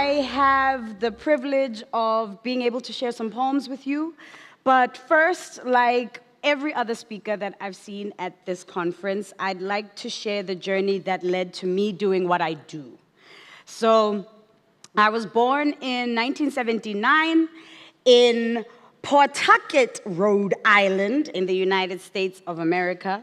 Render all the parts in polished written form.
I have the privilege of being able to share some poems with you. But first, like every other speaker that I've seen at this conference, I'd like to share the journey that led to me doing what I do. So I was born in 1979 in Pawtucket, Rhode Island, in the United States of America.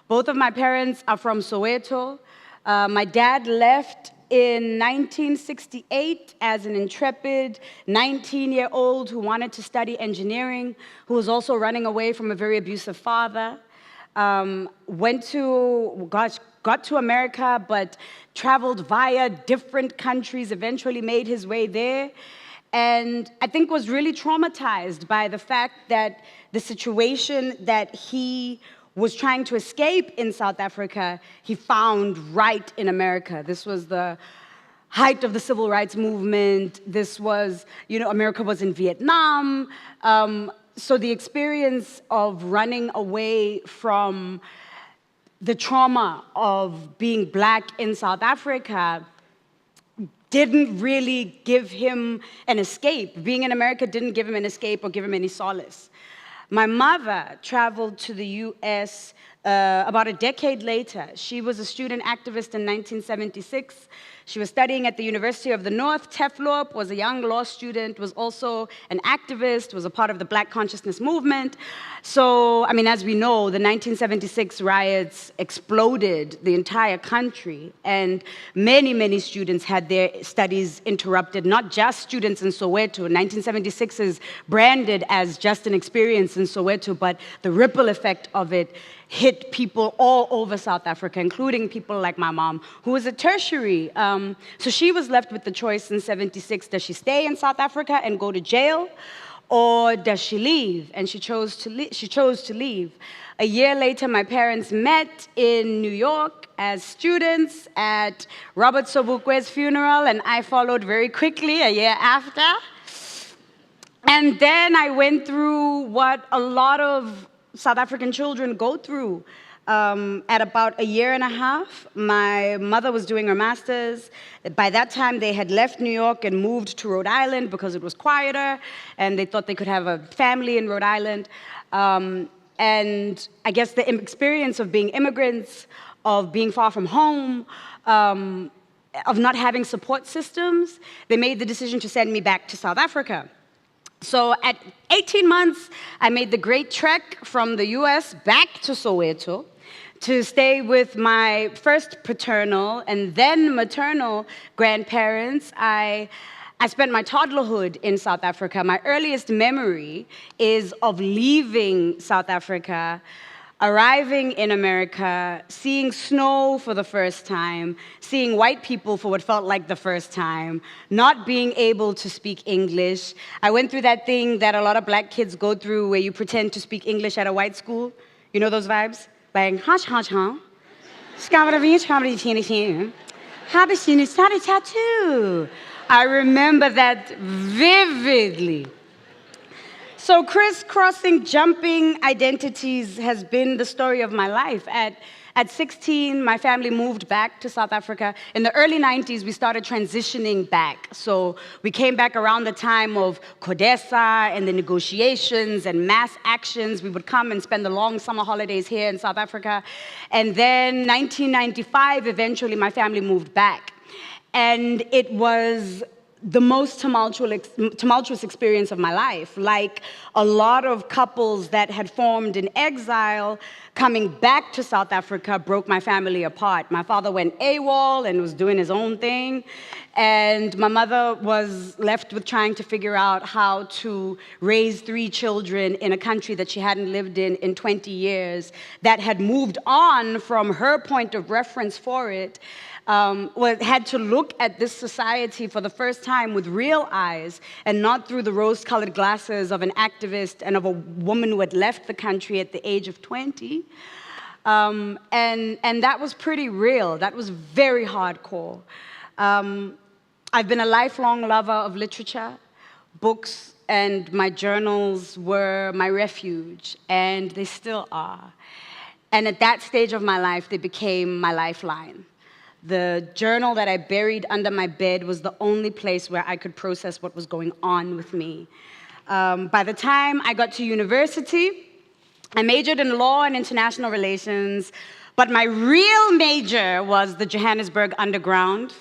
Both of my parents are from Soweto. My dad left in 1968 as an intrepid 19-year-old who wanted to study engineering, who was also running away from a very abusive father. Got to America, but traveled via different countries, eventually made his way there, and I think was really traumatized by the fact that the situation that he was trying to escape in South Africa, he found right in America. This was the height of the civil rights movement. This was, America was in Vietnam. So the experience of running away from the trauma of being Black in South Africa didn't really give him an escape. Being in America didn't give him an escape or give him any solace. My mother traveled to the US about a decade later. She was a student activist in 1976. She was studying at the University of the North. Teflop was a young law student, was also an activist, was a part of the Black consciousness movement. So, as we know, the 1976 riots exploded the entire country, and many, many students had their studies interrupted, not just students in Soweto. 1976 is branded as just an experience in Soweto, but the ripple effect of it hit people all over South Africa, including people like my mom, who was a tertiary. So she was left with the choice in '76, does she stay in South Africa and go to jail, or does she leave? And she chose to leave. A year later, my parents met in New York as students at Robert Sobukwe's funeral, and I followed very quickly a year after. And then I went through what a lot of South African children go through. At about a year and a half, my mother was doing her master's. By that time, they had left New York and moved to Rhode Island because it was quieter, and they thought they could have a family in Rhode Island. And I guess the experience of being immigrants, of being far from home, of not having support systems, they made the decision to send me back to South Africa. So at 18 months, I made the great trek from the US back to Soweto to stay with my first paternal and then maternal grandparents. I spent my toddlerhood in South Africa. My earliest memory is of leaving South Africa, arriving in America, seeing snow for the first time, seeing white people for what felt like the first time, not being able to speak English. I went through that thing that a lot of Black kids go through where you pretend to speak English at a white school. You know those vibes? Like, hush, hush, huh? I remember that vividly. So crisscrossing, jumping identities has been the story of my life. At 16, my family moved back to South Africa. In the early 90s, we started transitioning back. So we came back around the time of CODESA and the negotiations and mass actions. We would come and spend the long summer holidays here in South Africa. And then 1995, eventually, my family moved back. And it was the most tumultuous experience of my life. Like a lot of couples that had formed in exile, coming back to South Africa broke my family apart. My father went AWOL and was doing his own thing, and my mother was left with trying to figure out how to raise 3 children in a country that she hadn't lived in 20 years, that had moved on from her point of reference for it. Had to look at this society for the first time with real eyes and not through the rose-colored glasses of an activist and of a woman who had left the country at the age of 20. And that was pretty real. That was very hardcore. I've been a lifelong lover of literature. Books and my journals were my refuge, and they still are. And at that stage of my life, they became my lifeline. The journal that I buried under my bed was the only place where I could process what was going on with me. By the time I got to university, I majored in law and international relations, but my real major was the Johannesburg Underground,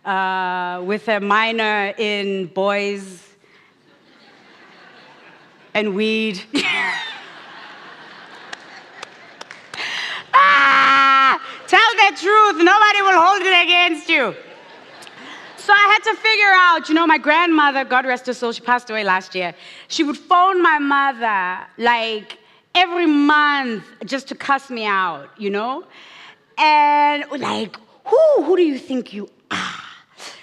with a minor in boys and weed. Tell the truth, nobody will hold it against you. So I had to figure out, my grandmother, God rest her soul, she passed away last year. She would phone my mother like every month just to cuss me out, And like, who do you think you are?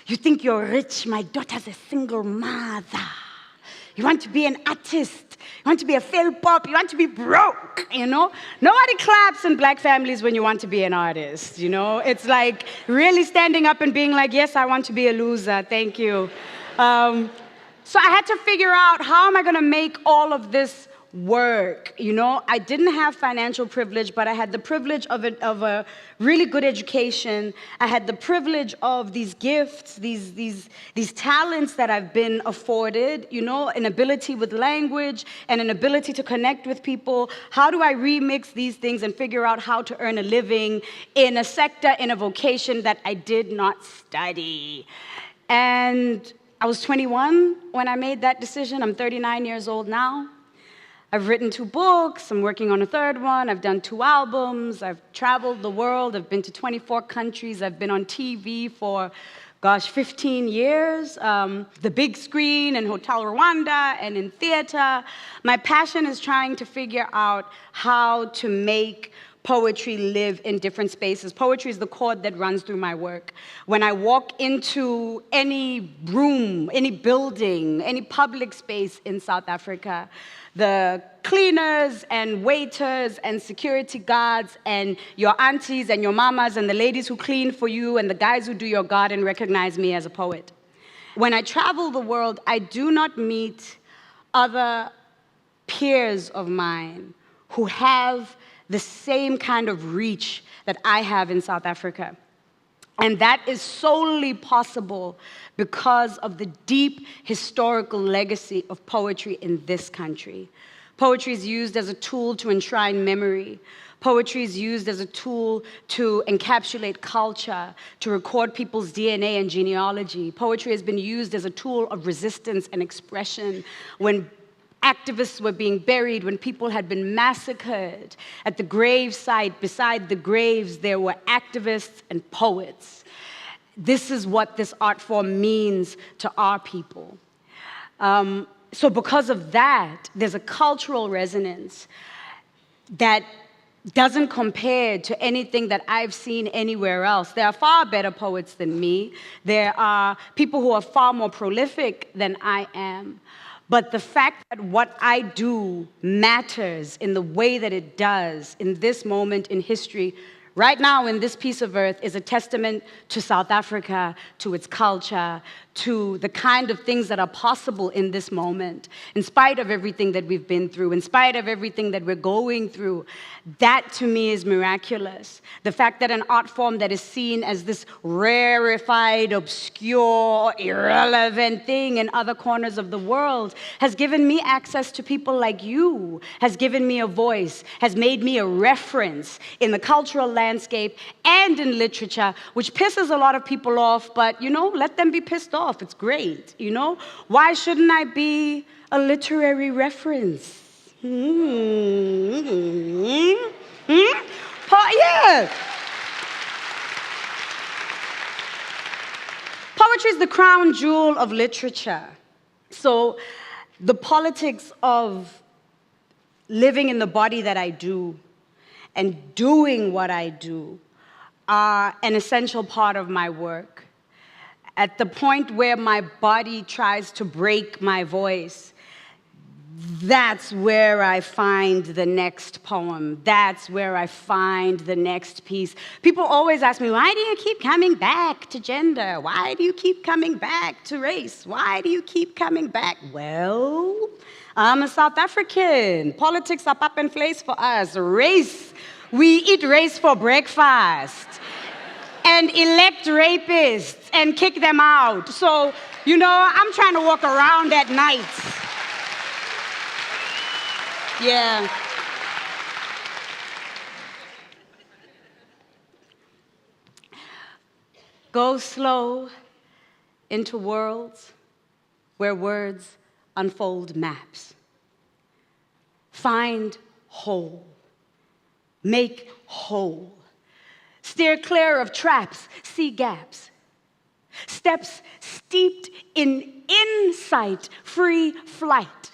You think you're rich? My daughter's a single mother. You want to be an artist. You want to be a failed pop. You want to be broke, Nobody claps in black families when you want to be an artist, It's like really standing up and being like, yes, I want to be a loser. Thank you. So I had to figure out, how am I going to make all of this work? I didn't have financial privilege, but I had the privilege of a really good education. I had the privilege of these gifts, these talents that I've been afforded, an ability with language and an ability to connect with people. How do I remix these things and figure out how to earn a living in a sector, in a vocation that I did not study? And I was 21 when I made that decision. I'm 39 years old now. I've written 2 books, I'm working on a 3rd one, I've done 2 albums, I've traveled the world, I've been to 24 countries, I've been on TV for, 15 years, the big screen in Hotel Rwanda and in theater. My passion is trying to figure out how to make poetry live in different spaces. Poetry is the cord that runs through my work. When I walk into any room, any building, any public space in South Africa, the cleaners and waiters and security guards and your aunties and your mamas and the ladies who clean for you and the guys who do your garden recognize me as a poet. When I travel the world, I do not meet other peers of mine who have the same kind of reach that I have in South Africa. And that is solely possible because of the deep historical legacy of poetry in this country. Poetry is used as a tool to enshrine memory. Poetry is used as a tool to encapsulate culture, to record people's DNA and genealogy. Poetry has been used as a tool of resistance and expression when activists were being buried, when people had been massacred. At the gravesite, beside the graves, there were activists and poets. This is what this art form means to our people. So because of that, there's a cultural resonance that doesn't compare to anything that I've seen anywhere else. There are far better poets than me. There are people who are far more prolific than I am. But the fact that what I do matters in the way that it does in this moment in history, right now in this piece of earth, is a testament to South Africa, to its culture, to the kind of things that are possible in this moment. In spite of everything that we've been through, in spite of everything that we're going through, that to me is miraculous. The fact that an art form that is seen as this rarefied, obscure, irrelevant thing in other corners of the world has given me access to people like you, has given me a voice, has made me a reference in the cultural landscape and in literature, which pisses a lot of people off, but, let them be pissed off. It's great, Why shouldn't I be a literary reference? Yeah. Poetry is the crown jewel of literature. So the politics of living in the body that I do and doing what I do are an essential part of my work. At the point where my body tries to break my voice, that's where I find the next poem. That's where I find the next piece. People always ask me, why do you keep coming back to gender? Why do you keep coming back to race? Why do you keep coming back? Well, I'm a South African. Politics are pap and place for us. Race, we eat race for breakfast. and elect rapists and kick them out. So, I'm trying to walk around at night. Yeah. Go slow into worlds where words unfold maps. Find whole. Make whole. Steer clear of traps, see gaps. Steps steeped in insight, free flight.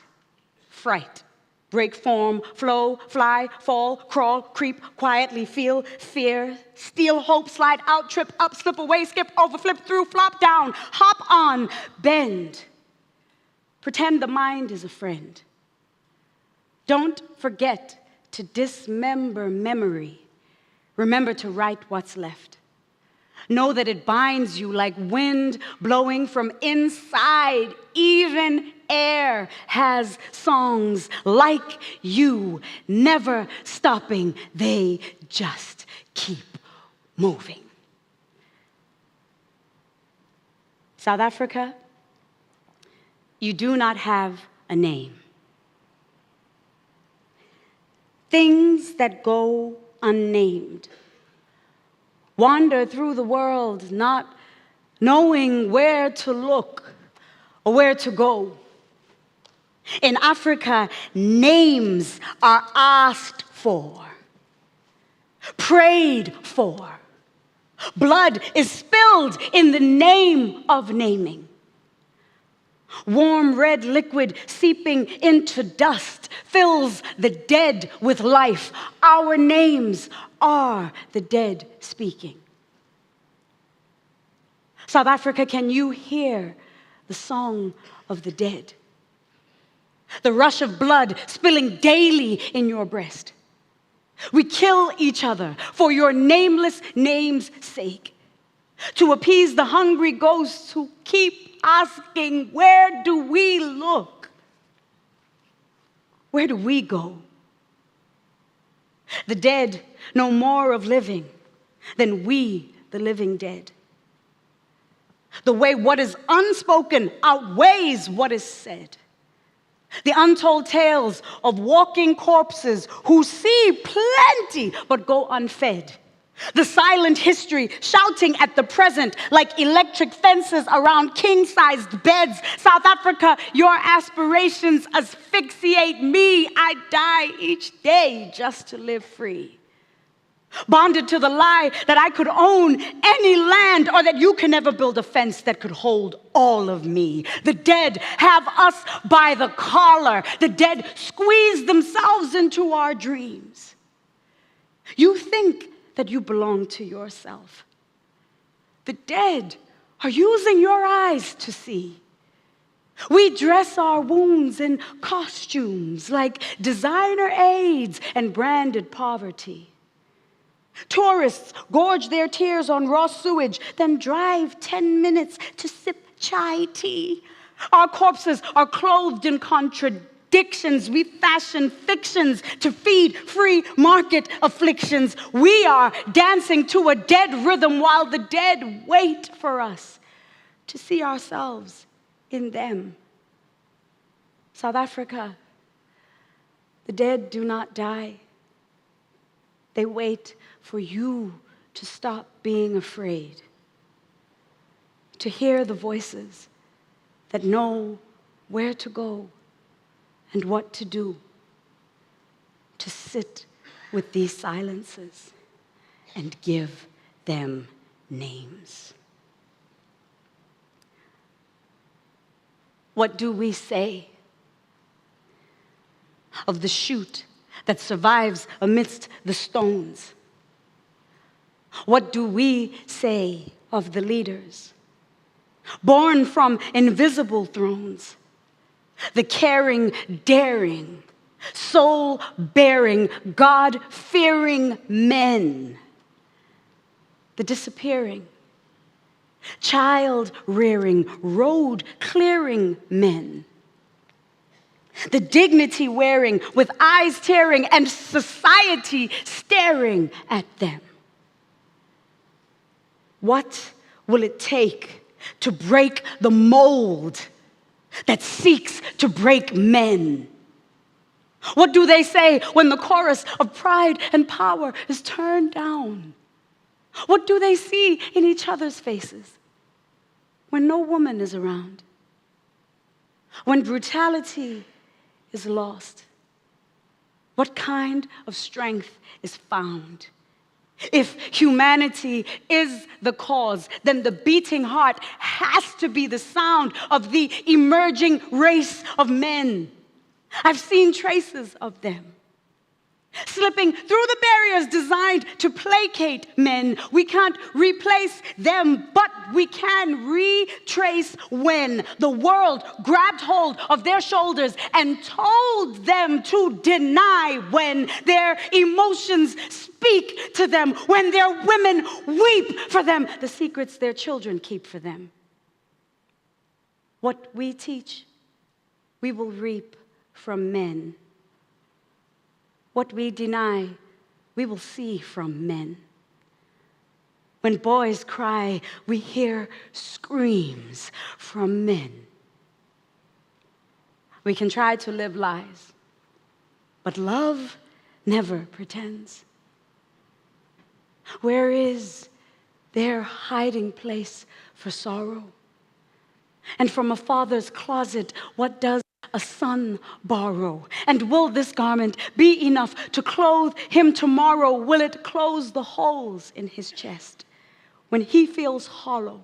Fright. Break form, flow, fly, fall, crawl, creep, quietly feel fear, steal hope, slide out, trip up, slip away, skip over, flip through, flop down, hop on, bend. Pretend the mind is a friend. Don't forget to dismember memory. Remember to write what's left. Know that it binds you like wind blowing from inside. Even air has songs like you, never stopping. They just keep moving. South Africa, you do not have a name. Things that go unnamed wander through the world, not knowing where to look or where to go. In Africa, names are asked for, prayed for. Blood is spilled in the name of naming. Warm red liquid seeping into dust fills the dead with life. Our names are the dead speaking. South Africa, can you hear the song of the dead? The rush of blood spilling daily in your breast. We kill each other for your nameless name's sake, to appease the hungry ghosts who keep asking, where do we look? Where do we go? The dead know more of living than we, the living dead. The way what is unspoken outweighs what is said. The untold tales of walking corpses who see plenty but go unfed. The silent history shouting at the present like electric fences around king-sized beds. South Africa, your aspirations asphyxiate me. I die each day just to live free. Bonded to the lie that I could own any land or that you can never build a fence that could hold all of me. The dead have us by the collar. The dead squeeze themselves into our dreams. You think that you belong to yourself. The dead are using your eyes to see. We dress our wounds in costumes like designer aids and branded poverty. Tourists gorge their tears on raw sewage, then drive 10 minutes to sip chai tea. Our corpses are clothed in contradictions. We fashion fictions to feed free market afflictions. We are dancing to a dead rhythm while the dead wait for us to see ourselves in them. South Africa, the dead do not die. They wait for you to stop being afraid, to hear the voices that know where to go and what to do, to sit with these silences and give them names. What do we say of the shoot that survives amidst the stones? What do we say of the leaders born from invisible thrones, the caring, daring, soul-bearing, God-fearing men, the disappearing, child-rearing, road-clearing men, the dignity-wearing with eyes tearing and society staring at them? What will it take to break the mold that seeks to break men? What do they say when the chorus of pride and power is turned down? What do they see in each other's faces when no woman is around? When brutality is lost, what kind of strength is found? If humanity is the cause, then the beating heart has to be the sound of the emerging race of men. I've seen traces of them slipping through the barriers designed to placate men. We can't replace them, but we can retrace when the world grabbed hold of their shoulders and told them to deny, when their emotions speak to them, when their women weep for them, the secrets their children keep for them. What we teach, we will reap from men. What we deny, we will see from men. When boys cry, we hear screams from men. We can try to live lies, but love never pretends. Where is their hiding place for sorrow? And from a father's closet, what does a son borrow? And will this garment be enough to clothe him tomorrow? Will it close the holes in his chest when he feels hollow?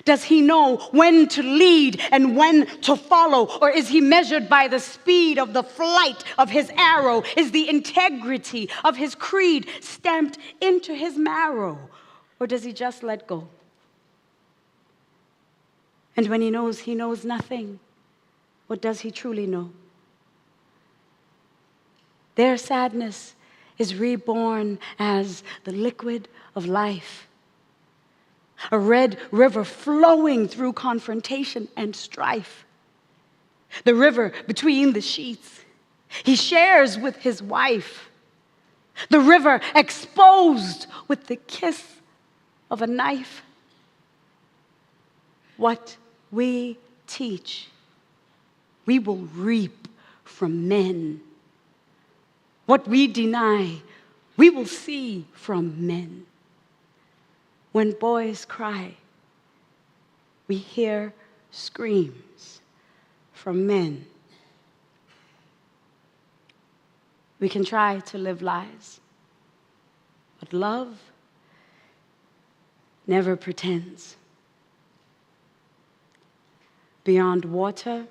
Does he know when to lead and when to follow? Or is he measured by the speed of the flight of his arrow? Is the integrity of his creed stamped into his marrow? Or does he just let go? And when he knows nothing, what does he truly know? Their sadness is reborn as the liquid of life, a red river flowing through confrontation and strife. The river between the sheets he shares with his wife. The river exposed with the kiss of a knife. What we teach, we will reap from men. What we deny, we will see from men. When boys cry, we hear screams from men. We can try to live lies, but love never pretends. Beyond water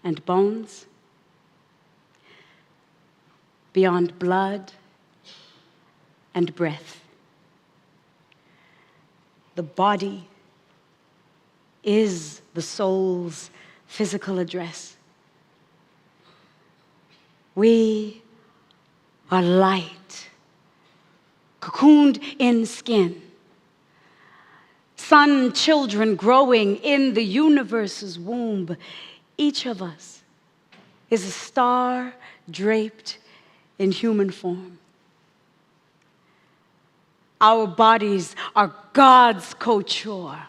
and bones, beyond blood and breath, the body is the soul's physical address. We are light, cocooned in skin, sun children growing in the universe's womb. Each of us is a star draped in human form. Our bodies are God's couture,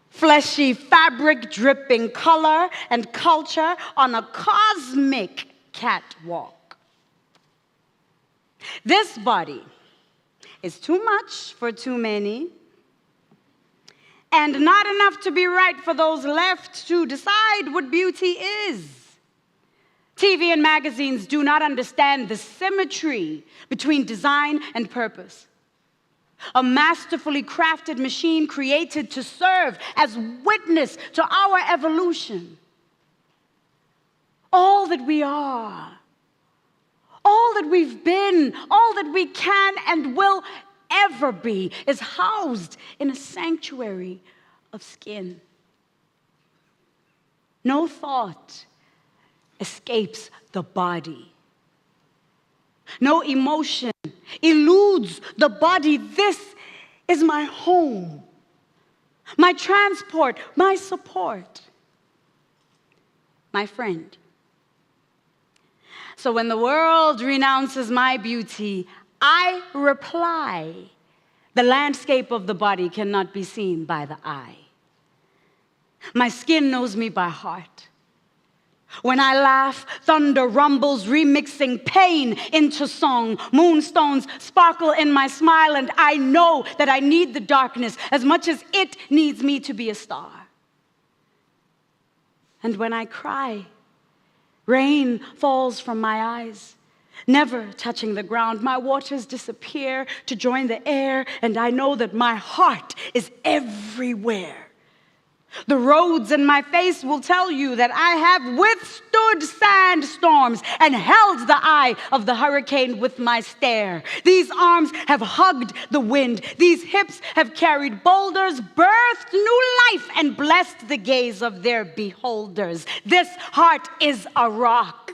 fleshy fabric dripping color and culture on a cosmic catwalk. This body is too much for too many, and not enough to be right for those left to decide what beauty is. TV and magazines do not understand the symmetry between design and purpose. A masterfully crafted machine created to serve as witness to our evolution. All that we are, all that we've been, all that we can and will ever be is housed in a sanctuary of skin. No thought escapes the body. No emotion eludes the body. This is my home, my transport, my support, my friend. So when the world renounces my beauty, I reply, the landscape of the body cannot be seen by the eye. My skin knows me by heart. When I laugh, thunder rumbles, remixing pain into song. Moonstones sparkle in my smile, and I know that I need the darkness as much as it needs me to be a star. And when I cry, rain falls from my eyes, never touching the ground. My waters disappear to join the air, and I know that my heart is everywhere. The roads in my face will tell you that I have withstood sandstorms and held the eye of the hurricane with my stare. These arms have hugged the wind. These hips have carried boulders, birthed new life, and blessed the gaze of their beholders. This heart is a rock,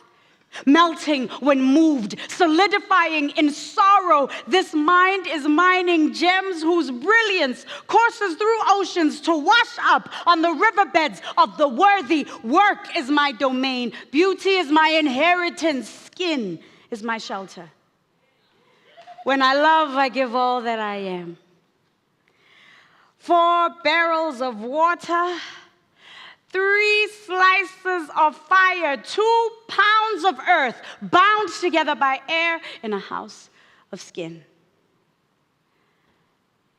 melting when moved, solidifying in sorrow. This mind is mining gems whose brilliance courses through oceans to wash up on the riverbeds of the worthy. Work is my domain. Beauty is my inheritance. Skin is my shelter. When I love, I give all that I am. 4 barrels of water, 3 slices of fire, 2 pounds of earth, bound together by air in a house of skin.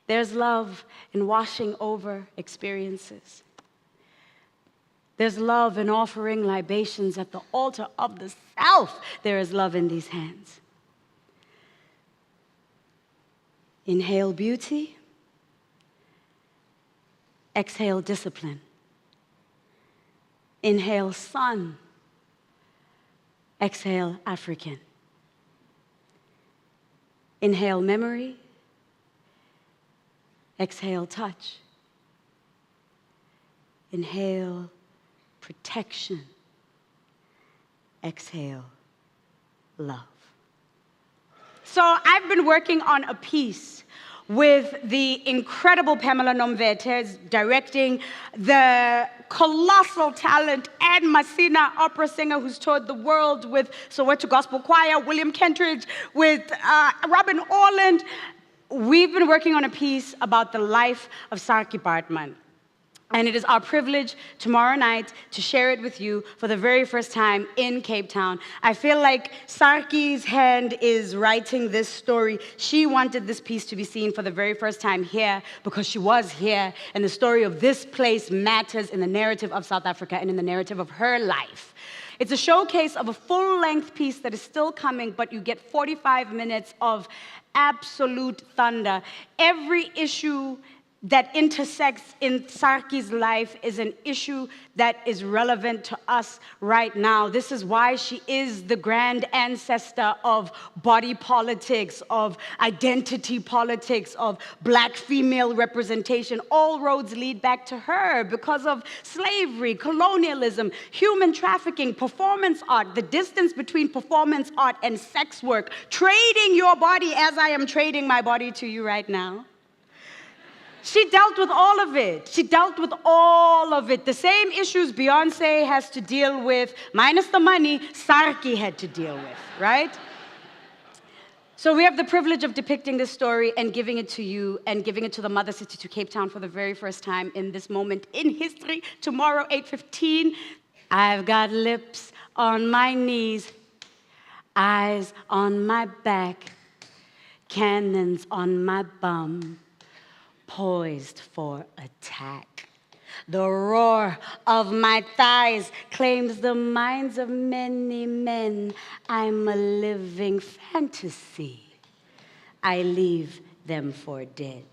There's love in washing over experiences. There's love in offering libations at the altar of the self. There is love in these hands. Inhale beauty. Exhale discipline. Inhale sun. Exhale African. Inhale memory. Exhale touch. Inhale protection. Exhale love. So I've been working on a piece with the incredible Pamela Nomvethe directing, the colossal talent Anne Masina, opera singer who's toured the world with Soweto Gospel Choir, William Kentridge, with Robin Orland. We've been working on a piece about the life of Saartjie Baartman. And it is our privilege tomorrow night to share it with you for the very first time in Cape Town. I feel like Saartjie's hand is writing this story. She wanted this piece to be seen for the very first time here because she was here, and the story of this place matters in the narrative of South Africa and in the narrative of her life. It's a showcase of a full-length piece that is still coming, but you get 45 minutes of absolute thunder. Every issue that intersects in Saartjie's life is an issue that is relevant to us right now. This is why she is the grand ancestor of body politics, of identity politics, of black female representation. All roads lead back to her because of slavery, colonialism, human trafficking, performance art, the distance between performance art and sex work, trading your body as I am trading my body to you right now. She dealt with all of it. She dealt with all of it. The same issues Beyonce has to deal with, minus the money, Saartjie had to deal with, right? So we have the privilege of depicting this story and giving it to you and giving it to the mother city, to Cape Town, for the very first time in this moment in history. Tomorrow, 8:15, I've got lips on my knees, eyes on my back, cannons on my bum, poised for attack. The roar of my thighs claims the minds of many men. I'm a living fantasy. I leave them for dead.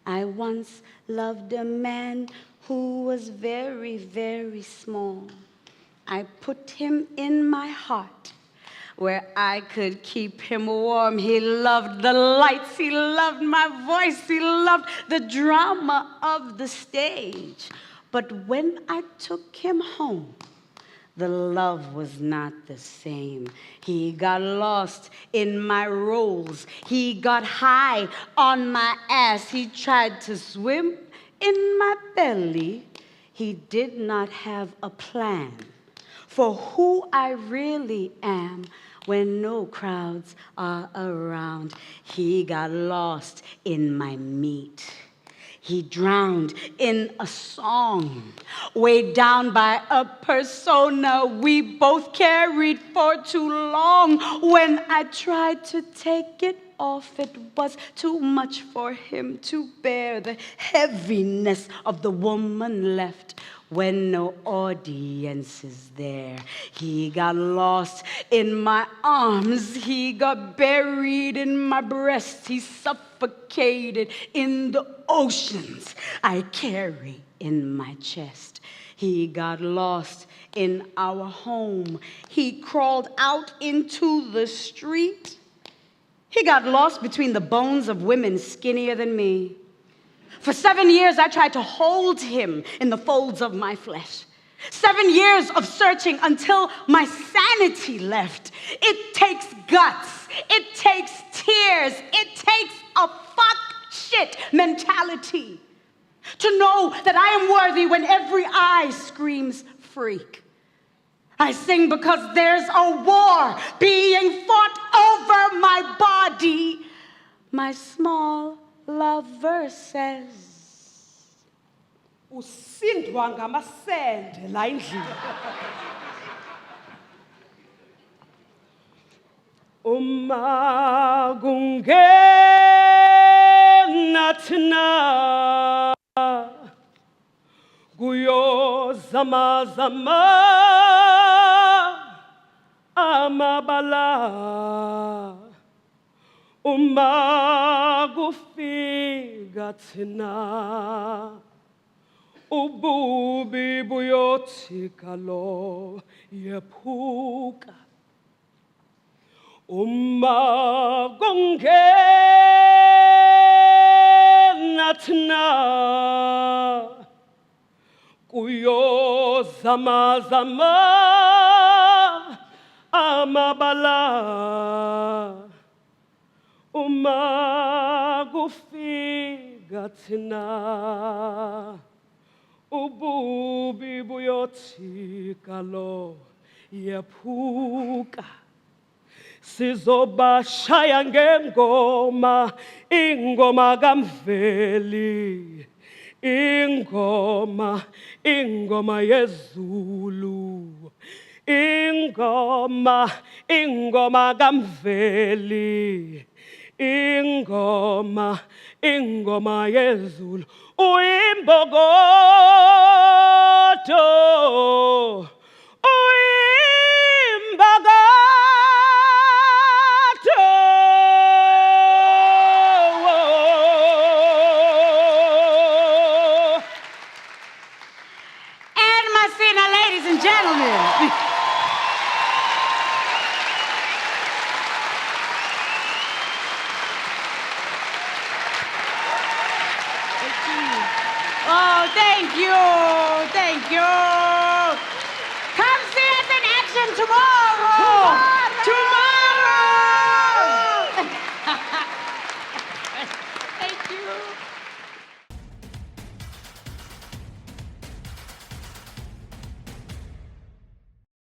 I once loved a man who was very, very small. I put him in my heart, where I could keep him warm. He loved the lights, he loved my voice, he loved the drama of the stage. But when I took him home, the love was not the same. He got lost in my roles. He got high on my ass. He tried to swim in my belly. He did not have a plan for who I really am when no crowds are around. He got lost in my meat. He drowned in a song, weighed down by a persona we both carried for too long. When I tried to take it off, it was too much for him to bear, the heaviness of the woman left when no audience is there. He got lost in my arms. He got buried in my breast. He suffocated in the oceans I carry in my chest. He got lost in our home. He crawled out into the street. He got lost between the bones of women skinnier than me. For 7 years, I tried to hold him in the folds of my flesh. 7 years of searching until my sanity left. It takes guts. It takes tears. It takes a fuck shit mentality to know that I am worthy when every eye screams freak. I sing because there's a war being fought over my body. My small lover says, usindwa ngamasende la endlini. Uma kungena thina kuyozama-zama amabala. Uma kufika thina ububi buyothi kalo yephuka. Uma kungena thina kuyozama-zama amabala. Uma kufika thina ububi buyothi kalo yephuka. Sizobashaya ngengoma, ingoma kamveli, ingoma yezulu, ingoma kamveli, ingoma yezulu. Uyimbokodo, Thank you. Come see us in action tomorrow.